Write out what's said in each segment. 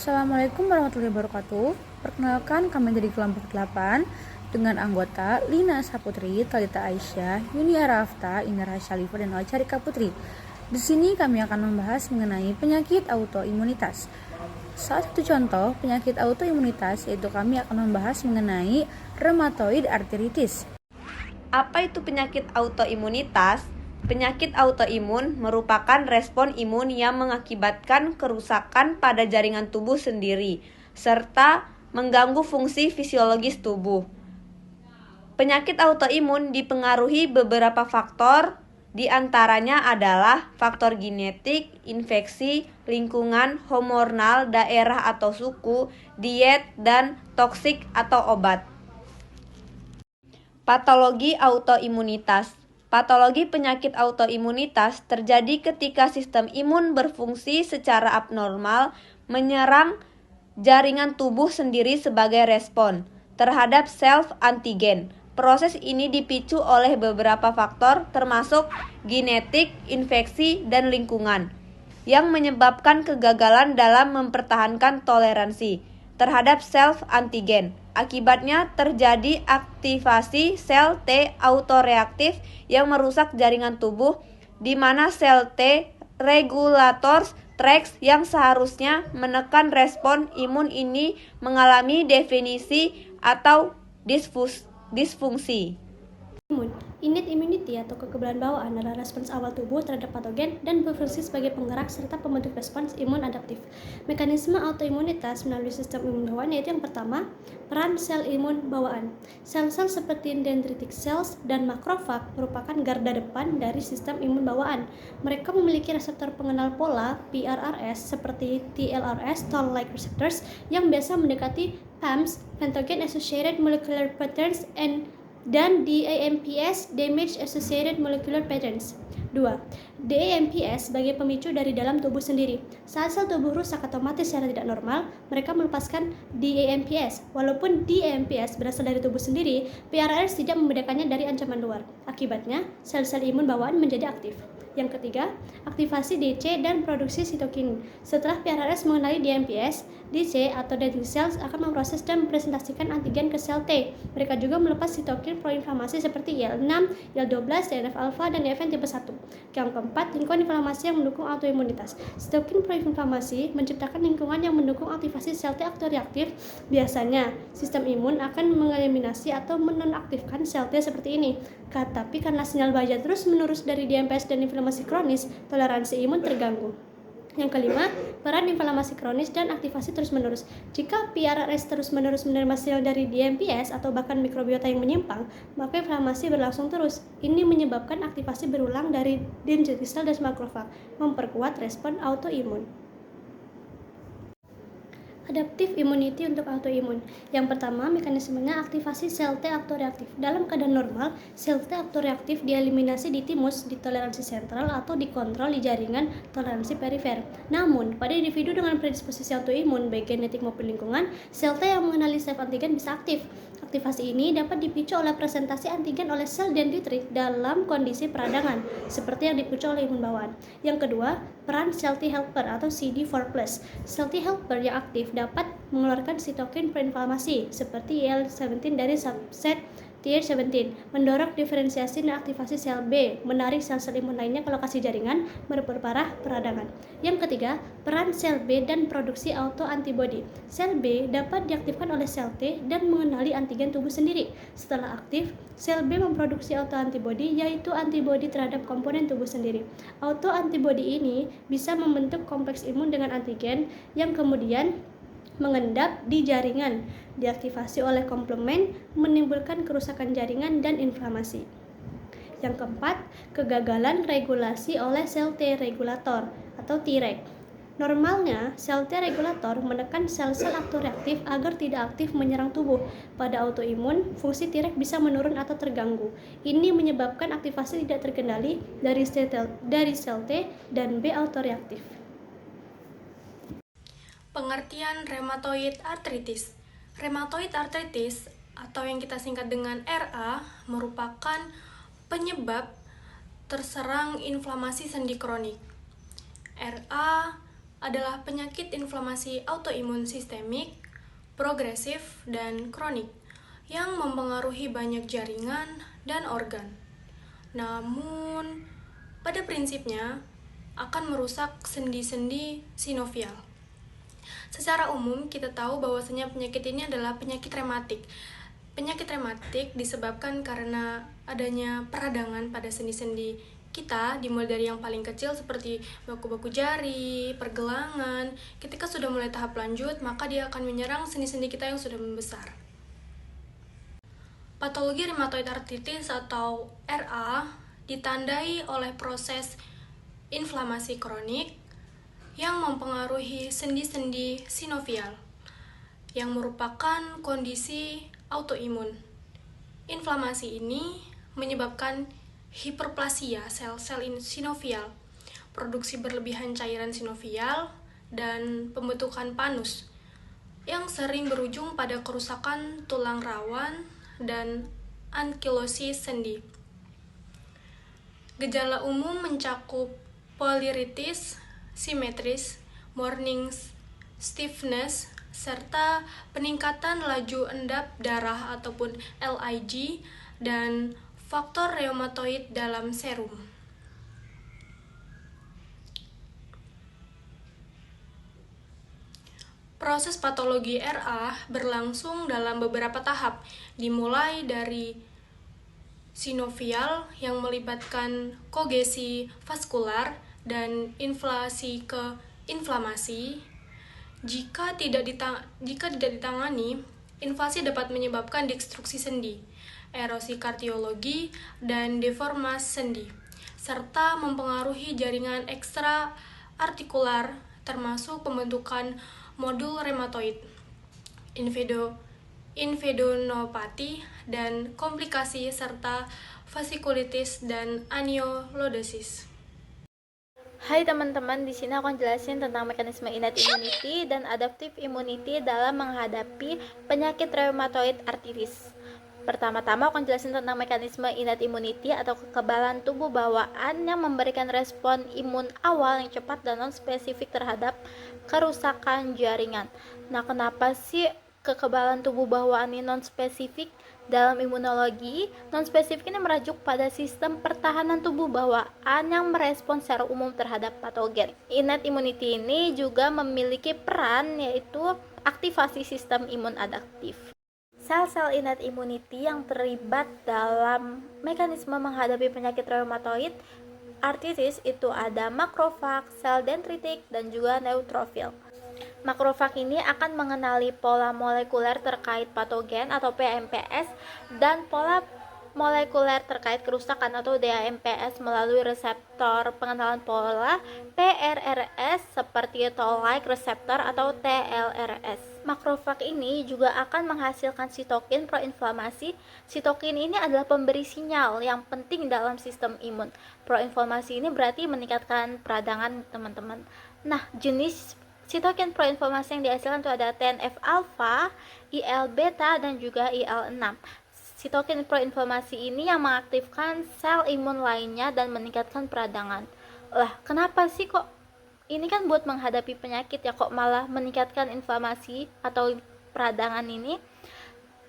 Assalamualaikum warahmatullahi wabarakatuh. Perkenalkan, kami dari kelompok 8 dengan anggota Lina Saputri, Talita Aisyah, Yuni Arafta, Indra Syalifah, dan Ocha Rika Putri. Di sini kami akan membahas mengenai penyakit autoimunitas. Salah satu contoh penyakit autoimunitas yaitu kami akan membahas mengenai rheumatoid arthritis. Apa itu penyakit autoimunitas? Penyakit autoimun merupakan respon imun yang mengakibatkan kerusakan pada jaringan tubuh sendiri, serta mengganggu fungsi fisiologis tubuh. Penyakit autoimun dipengaruhi beberapa faktor, di antaranya adalah faktor genetik, infeksi, lingkungan, hormonal, daerah atau suku, diet, dan toksik atau obat. Patologi autoimunitas. Patologi penyakit autoimunitas terjadi ketika sistem imun berfungsi secara abnormal menyerang jaringan tubuh sendiri sebagai respon terhadap self-antigen. Proses ini dipicu oleh beberapa faktor termasuk genetik, infeksi, dan lingkungan yang menyebabkan kegagalan dalam mempertahankan toleransi terhadap self-antigen. Akibatnya terjadi aktivasi sel T autoreaktif yang merusak jaringan tubuh, di mana sel T regulators TREX yang seharusnya menekan respon imun ini mengalami definisi atau disfungsi. Innate immunity atau kekebalan bawaan adalah respons awal tubuh terhadap patogen dan berfungsi sebagai penggerak serta pembentuk respons imun adaptif. Mekanisme autoimunitas melalui sistem imun bawaan yaitu yang pertama, peran sel imun bawaan. Sel-sel seperti dendritic cells dan makrofag merupakan garda depan dari sistem imun bawaan. Mereka memiliki reseptor pengenal pola PRRS seperti TLRS toll-like receptors yang biasa mendekati PAMs, Pentagon Associated Molecular Patterns, dan DAMPS, Damage Associated Molecular Patterns. 2. DAMPS sebagai pemicu dari dalam tubuh sendiri. Saat sel tubuh rusak atau mati secara tidak normal, mereka melepaskan DAMPS. Walaupun DAMPS berasal dari tubuh sendiri, PRRS tidak membedakannya dari ancaman luar. Akibatnya, sel-sel imun bawaan menjadi aktif. Yang ketiga, aktivasi DC dan produksi sitokinin. Setelah PRRS mengenali DMPS, DC atau dendritic cells akan memproses dan mempresentasikan antigen ke sel T. Mereka juga melepas sitokin proinflamasi seperti IL-6, IL-12, TNF-alpha, dan EFN tipe 1. Yang keempat, lingkungan inflamasi yang mendukung autoimunitas. Sitokin proinflamasi menciptakan lingkungan yang mendukung aktivasi sel T autoreaktif. Biasanya, sistem imun akan mengeliminasi atau menonaktifkan sel T seperti ini. Tapi karena sinyal baja terus menerus dari DMPS dan inflamasi kronis, toleransi imun terganggu. Yang kelima, peran inflamasi kronis dan aktivasi terus-menerus. Jika PRRS terus-menerus menerima sinyal dari DMPS atau bahkan mikrobiota yang menyimpang, maka inflamasi berlangsung terus. Ini menyebabkan aktivasi berulang dari dendritic cell dan makrofag, memperkuat respon autoimun. Adaptive immunity untuk autoimun. Yang pertama, mekanismenya aktivasi sel T autoreaktif. Dalam keadaan normal, sel T autoreaktif dieliminasi di timus, di toleransi sentral, atau dikontrol di jaringan toleransi perifer. Namun, pada individu dengan predisposisi autoimun, baik genetik maupun lingkungan, sel T yang mengenali self-antigen bisa aktif. Aktivasi ini dapat dipicu oleh presentasi antigen oleh sel dendritik dalam kondisi peradangan, seperti yang dipicu oleh imun bawaan. Yang kedua, peran sel T helper atau CD4+. Sel T helper yang aktif dapat mengeluarkan sitokin proinflamasi seperti IL-17 dari subset Th17, mendorong diferensiasi dan aktivasi sel B, menarik sel-sel imun lainnya ke lokasi jaringan, memperparah peradangan. Yang ketiga, peran sel B dan produksi autoantibody. Sel B dapat diaktifkan oleh sel T dan mengenali antigen tubuh sendiri. Setelah aktif, sel B memproduksi autoantibody, yaitu antibodi terhadap komponen tubuh sendiri. Autoantibody ini bisa membentuk kompleks imun dengan antigen yang kemudian mengendap di jaringan, diaktifasi oleh komplement, menimbulkan kerusakan jaringan dan inflamasi. Yang keempat, kegagalan regulasi oleh sel T regulator atau Treg. Normalnya, sel T regulator menekan sel-sel autoreaktif agar tidak aktif menyerang tubuh. Pada autoimun, fungsi Treg bisa menurun atau terganggu. Ini menyebabkan aktivasi tidak terkendali dari sel T dan B autoreaktif. Pengertian rheumatoid arthritis. Rheumatoid arthritis atau yang kita singkat dengan RA merupakan penyebab terserang inflamasi sendi kronik. RA adalah penyakit inflamasi autoimun sistemik, progresif, dan kronik yang mempengaruhi banyak jaringan dan organ. Namun, pada prinsipnya akan merusak sendi-sendi sinovial. Secara umum, kita tahu bahwasanya penyakit ini adalah penyakit rematik. Penyakit rematik disebabkan karena adanya peradangan pada sendi-sendi kita, dimulai dari yang paling kecil seperti baku-baku jari, pergelangan. Ketika sudah mulai tahap lanjut, maka dia akan menyerang sendi-sendi kita yang sudah membesar. Patologi rheumatoid arthritis atau RA ditandai oleh proses inflamasi kronik yang mempengaruhi sendi-sendi sinovial, yang merupakan kondisi autoimun. Inflamasi ini menyebabkan hiperplasia sel-sel sinovial, produksi berlebihan cairan sinovial, dan pembentukan panus, yang sering berujung pada kerusakan tulang rawan dan ankilosis sendi. Gejala umum mencakup poliritis, simetris, morning stiffness, serta peningkatan laju endap darah ataupun LIG, dan faktor reumatoid dalam serum. Proses patologi RA berlangsung dalam beberapa tahap, dimulai dari sinovial yang melibatkan kogesi vaskular dan inflasi ke inflamasi. Jika tidak ditangani, invasi dapat menyebabkan destruksi sendi, erosi kardiologi, dan deformasi sendi, serta mempengaruhi jaringan ekstra artikular termasuk pembentukan modul rheumatoid, invedonopati, dan komplikasi serta vasikulitis dan aniolodosis. Hai teman-teman, di sini aku akan jelasin tentang mekanisme innate immunity dan adaptive immunity dalam menghadapi penyakit rheumatoid arthritis. Pertama-tama aku akan jelasin tentang mekanisme innate immunity atau kekebalan tubuh bawaan yang memberikan respon imun awal yang cepat dan non-spesifik terhadap kerusakan jaringan. Nah, kenapa sih kekebalan tubuh bawaan ini non-spesifik? Dalam imunologi, non-spesifik ini merujuk pada sistem pertahanan tubuh bawaan yang merespon secara umum terhadap patogen. Innate immunity ini juga memiliki peran yaitu aktivasi sistem imun adaptif. Sel-sel innate immunity yang terlibat dalam mekanisme menghadapi penyakit rheumatoid arthritis itu ada makrofag, sel dendritik, dan juga neutrofil. Makrofag ini akan mengenali pola molekuler terkait patogen atau PMPS dan pola molekuler terkait kerusakan atau DAMPS melalui reseptor pengenalan pola PRRS seperti toll-like receptor atau TLRS. Makrofag ini juga akan menghasilkan sitokin proinflamasi. Sitokin ini adalah pemberi sinyal yang penting dalam sistem imun. Proinflamasi ini berarti meningkatkan peradangan, teman-teman. Nah, jenis sitokin proinflamasi yang dihasilkan itu ada TNF alpha, IL beta, dan juga IL-6. Sitokin proinflamasi ini yang mengaktifkan sel imun lainnya dan meningkatkan peradangan. Lah, kenapa sih kok ini kan buat menghadapi penyakit ya kok malah meningkatkan inflamasi atau peradangan ini?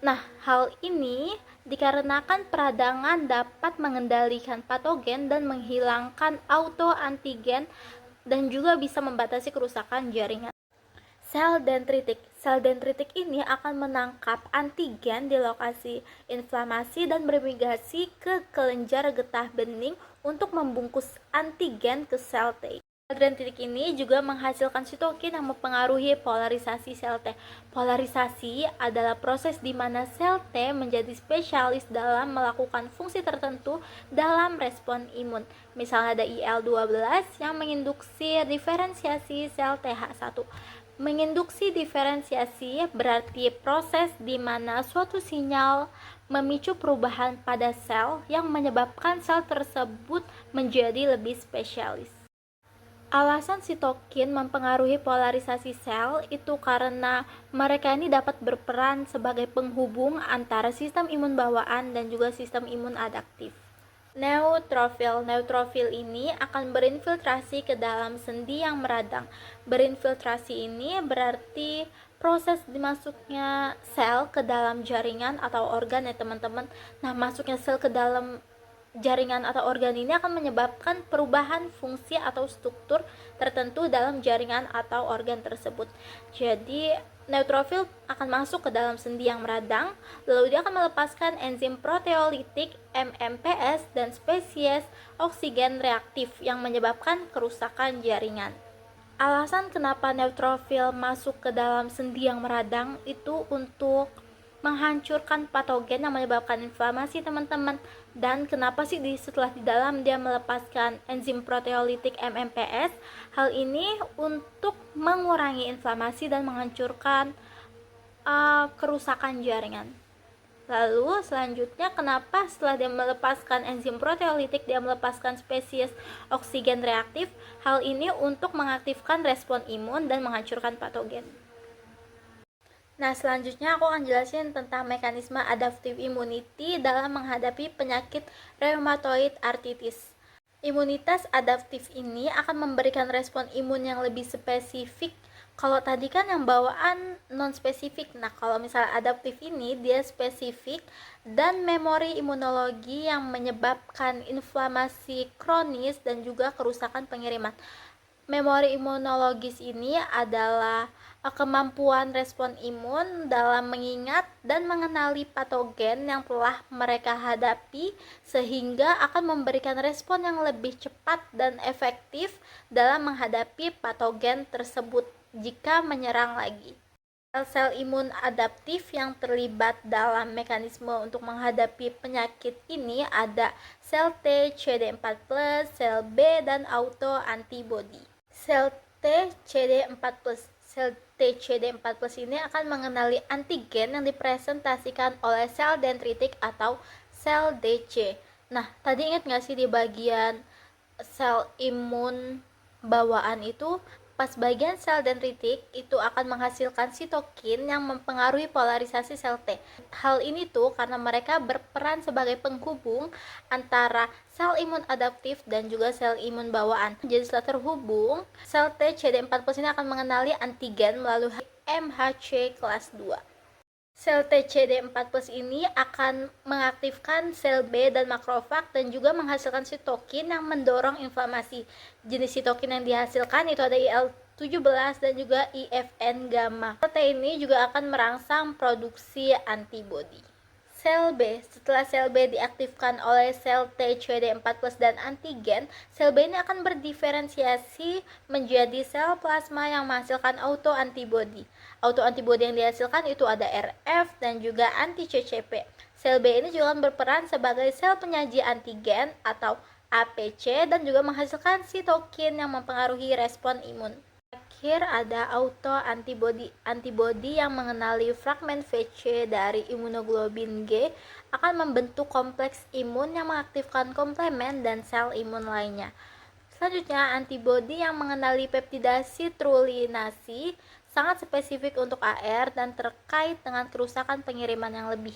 Nah, hal ini dikarenakan peradangan dapat mengendalikan patogen dan menghilangkan autoantigen dan juga bisa membatasi kerusakan jaringan. Sel dendritik ini akan menangkap antigen di lokasi inflamasi dan bermigrasi ke kelenjar getah bening untuk membungkus antigen ke sel T. Sel dendritik ini juga menghasilkan sitokin yang mempengaruhi polarisasi sel T. Polarisasi adalah proses di mana sel T menjadi spesialis dalam melakukan fungsi tertentu dalam respon imun. Misalnya ada IL-12 yang menginduksi diferensiasi sel TH1. Menginduksi diferensiasi berarti proses di mana suatu sinyal memicu perubahan pada sel yang menyebabkan sel tersebut menjadi lebih spesialis. Alasan sitokin mempengaruhi polarisasi sel itu karena mereka ini dapat berperan sebagai penghubung antara sistem imun bawaan dan juga sistem imun adaptif. Neutrofil. Neutrofil ini akan berinfiltrasi ke dalam sendi yang meradang. Berinfiltrasi ini berarti proses dimasuknya sel ke dalam jaringan atau organ ya teman-teman. Nah, masuknya sel ke dalam jaringan atau organ ini akan menyebabkan perubahan fungsi atau struktur tertentu dalam jaringan atau organ tersebut. Jadi neutrofil akan masuk ke dalam sendi yang meradang, lalu dia akan melepaskan enzim proteolitik MMPS dan spesies oksigen reaktif yang menyebabkan kerusakan jaringan. Alasan kenapa neutrofil masuk ke dalam sendi yang meradang itu untuk menghancurkan patogen yang menyebabkan inflamasi teman-teman. Dan kenapa sih setelah di dalam dia melepaskan enzim proteolitik MMPS? Hal ini untuk mengurangi inflamasi dan menghancurkan kerusakan jaringan. Lalu selanjutnya kenapa setelah dia melepaskan enzim proteolitik dia melepaskan spesies oksigen reaktif? Hal ini untuk mengaktifkan respon imun dan menghancurkan patogen. Nah, selanjutnya aku akan jelasin tentang mekanisme adaptive immunity dalam menghadapi penyakit rheumatoid arthritis. Imunitas adaptif ini akan memberikan respon imun yang lebih spesifik. Kalau tadi kan yang bawaan non-spesifik. Nah, kalau misalnya adaptif ini dia spesifik dan memori imunologi yang menyebabkan inflamasi kronis dan juga kerusakan pengiriman. Memori imunologis ini adalah kemampuan respon imun dalam mengingat dan mengenali patogen yang telah mereka hadapi sehingga akan memberikan respon yang lebih cepat dan efektif dalam menghadapi patogen tersebut jika menyerang lagi. Sel-sel imun adaptif yang terlibat dalam mekanisme untuk menghadapi penyakit ini ada sel T, CD4+, sel B, dan autoantibody. Sel T, CD4+. Sel T, CD4+ ini akan mengenali antigen yang dipresentasikan oleh sel dendritik atau sel DC. Nah, tadi ingat nggak sih di bagian sel imun bawaan itu, pas bagian sel dendritik itu akan menghasilkan sitokin yang mempengaruhi polarisasi sel T. Hal ini tuh karena mereka berperan sebagai penghubung antara sel imun adaptif dan juga sel imun bawaan. Jadi setelah terhubung, sel T CD4+ ini akan mengenali antigen melalui MHC kelas 2. Sel T CD4+ ini akan mengaktifkan sel B dan makrofag dan juga menghasilkan sitokin yang mendorong inflamasi. Jenis sitokin yang dihasilkan itu ada IL-17 dan juga IFN gamma. Sel T ini juga akan merangsang produksi antibodi. Sel B, setelah sel B diaktifkan oleh sel T CD4+ dan antigen, sel B ini akan berdiferensiasi menjadi sel plasma yang menghasilkan autoantibody. Autoantibody yang dihasilkan itu ada RF dan juga anti-CCP. Sel B ini juga berperan sebagai sel penyaji antigen atau APC dan juga menghasilkan sitokin yang mempengaruhi respon imun. Terakhir ada autoantibody. Antibody yang mengenali fragmen VC dari imunoglobulin G akan membentuk kompleks imun yang mengaktifkan komplemen dan sel imun lainnya. Selanjutnya, antibody yang mengenali peptida sitrulinasi sangat spesifik untuk AR dan terkait dengan kerusakan pengiriman yang lebih